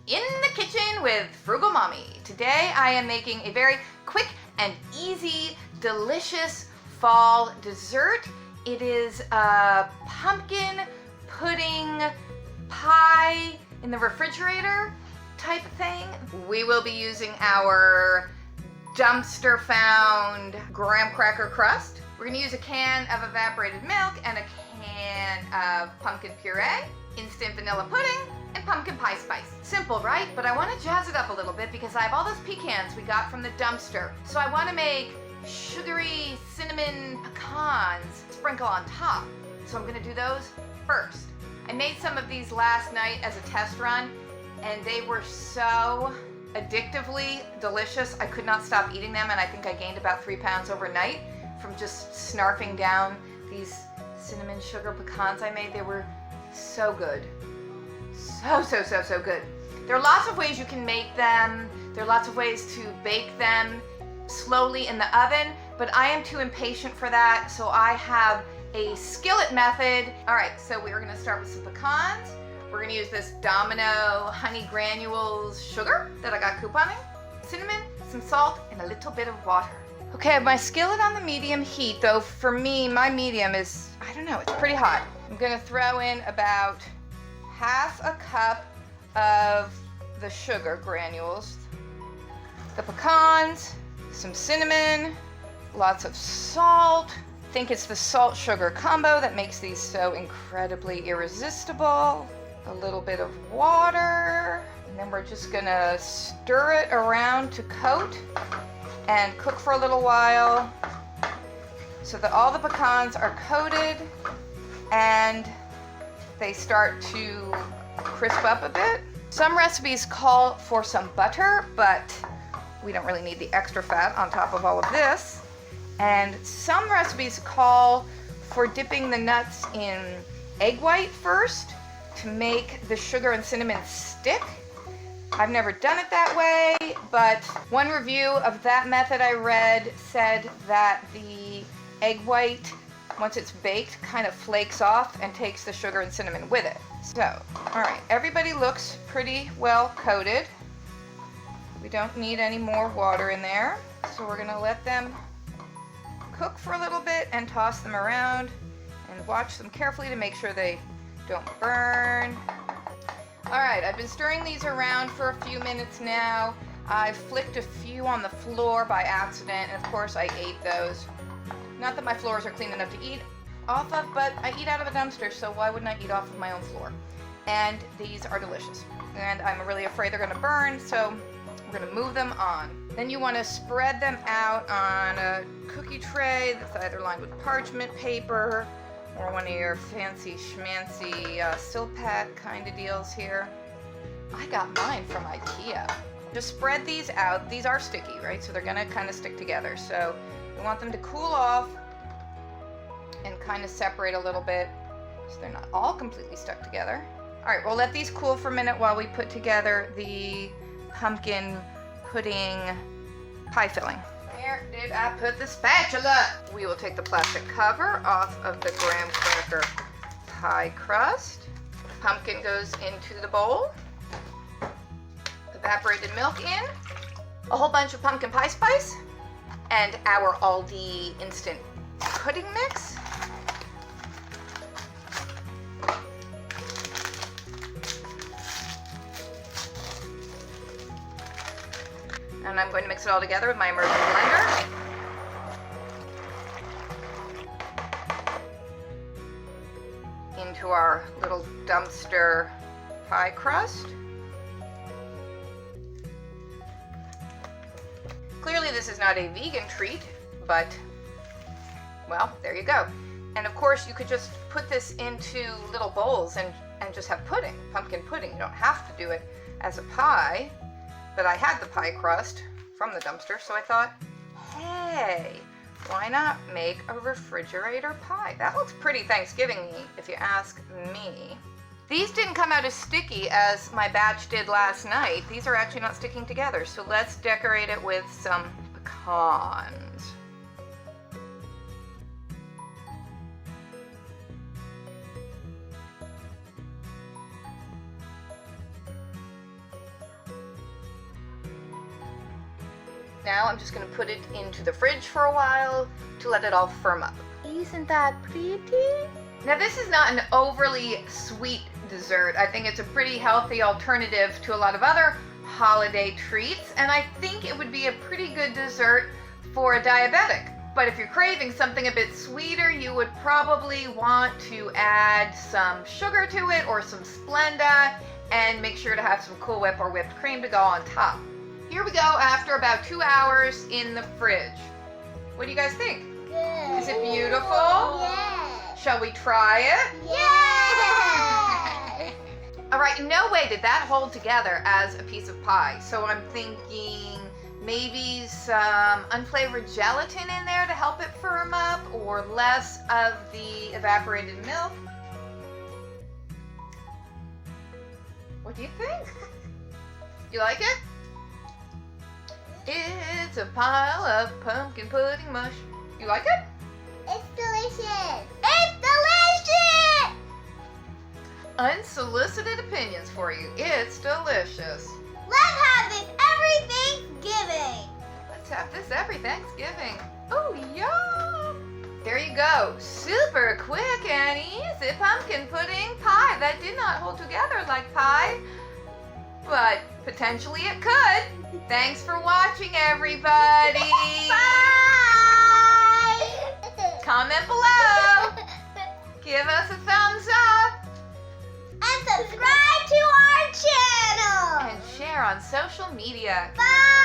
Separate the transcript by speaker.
Speaker 1: In the kitchen with Frugal Mommy. Today I am making a very quick and easy, delicious fall dessert. It is a pumpkin pudding pie in the refrigerator type thing. We will be using our dumpster found graham cracker crust. We're gonna use a can of evaporated milk and a can of pumpkin puree, instant vanilla pudding, and pumpkin pie spice. Simple, right? But I want to jazz it up a little bit because I have all those pecans we got from the dumpster. So I want to make sugary cinnamon pecans sprinkle on top. So I'm going to do those first. I made some of these last night as a test run and they were so addictively delicious. I could not stop eating them, and I think I gained about 3 pounds overnight from just snarfing down these cinnamon sugar pecans I made. They were so good. So good. There are lots of ways you can make them. There are lots of ways to bake them slowly in the oven, but I am too impatient for that, so I have a skillet method. All right, so we're gonna start with some pecans. We're gonna use this Domino honey granules sugar that I got couponing, cinnamon, some salt, and a little bit of water. Okay, I have my skillet on the medium heat, though for me, my medium is, I don't know, it's pretty hot. I'm gonna throw in about half a cup of the sugar granules, the pecans, some cinnamon, lots of salt. I think it's the salt sugar combo that makes these so incredibly irresistible. A little bit of water, and then we're just gonna stir it around to coat and cook for a little while so that all the pecans are coated and they start to crisp up a bit. Some recipes call for some butter, but we don't really need the extra fat on top of all of this. And some recipes call for dipping the nuts in egg white first to make the sugar and cinnamon stick. I've never done it that way, but one review of that method I read said that the egg white, once it's baked, kind of flakes off and takes the sugar and cinnamon with it. So, all right, everybody looks pretty well coated. We don't need any more water in there. So we're gonna let them cook for a little bit and toss them around and watch them carefully to make sure they don't burn. All right, I've been stirring these around for a few minutes now. I flicked a few on the floor by accident, and of course I ate those. Not that my floors are clean enough to eat off of, but I eat out of a dumpster, so why wouldn't I eat off of my own floor? And these are delicious. And I'm really afraid they're gonna burn, so we're gonna move them on. Then you wanna spread them out on a cookie tray that's either lined with parchment paper or one of your fancy schmancy Silpat kind of deals here. I got mine from IKEA. Just spread these out. These are sticky, right? So they're gonna kind of stick together. So we want them to cool off and kind of separate a little bit so they're not all completely stuck together. All right, we'll let these cool for a minute while we put together the pumpkin pudding pie filling. Where did I put the spatula? We will take the plastic cover off of the graham cracker pie crust. Pumpkin goes into the bowl. Evaporated milk in. A whole bunch of pumpkin pie spice. And our Aldi instant pudding mix. And I'm going to mix it all together with my immersion blender. Into our little dumpster pie crust. Clearly this is not a vegan treat, but, well, there you go. And of course you could just put this into little bowls and just have pudding, pumpkin pudding. You don't have to do it as a pie. But I had the pie crust from the dumpster, so I thought, hey, why not make a refrigerator pie? That looks pretty Thanksgiving-y, if you ask me. These didn't come out as sticky as my batch did last night. These are actually not sticking together, so let's decorate it with some pecans. Now I'm just gonna put it into the fridge for a while to let it all firm up. Isn't that pretty? Now this is not an overly sweet dessert. I think it's a pretty healthy alternative to a lot of other holiday treats, and I think it would be a pretty good dessert for a diabetic. But if you're craving something a bit sweeter, you would probably want to add some sugar to it or some Splenda, and make sure to have some Cool Whip or whipped cream to go on top. Here we go after about 2 hours in the fridge. What do you guys think?
Speaker 2: Good.
Speaker 1: Is it beautiful?
Speaker 2: Yes.
Speaker 1: Shall we try it?
Speaker 2: Yes.
Speaker 1: All right, in no way did that hold together as a piece of pie. So I'm thinking maybe some unflavored gelatin in there to help it firm up, or less of the evaporated milk. What do you think? You like it? It's a pile of pumpkin pudding mush. You like it?
Speaker 2: It's delicious. It's delicious.
Speaker 1: Unsolicited opinions for you. It's delicious.
Speaker 2: Let's have this every Thanksgiving.
Speaker 1: Let's have this every Thanksgiving. Oh, yum! There you go. Super quick and easy pumpkin pudding pie that did not hold together like pie, but potentially it could. Thanks for watching, everybody.
Speaker 2: Bye.
Speaker 1: Comment below. Give us a thumbs up.
Speaker 2: And subscribe to our channel.
Speaker 1: And share on social media.
Speaker 2: Bye.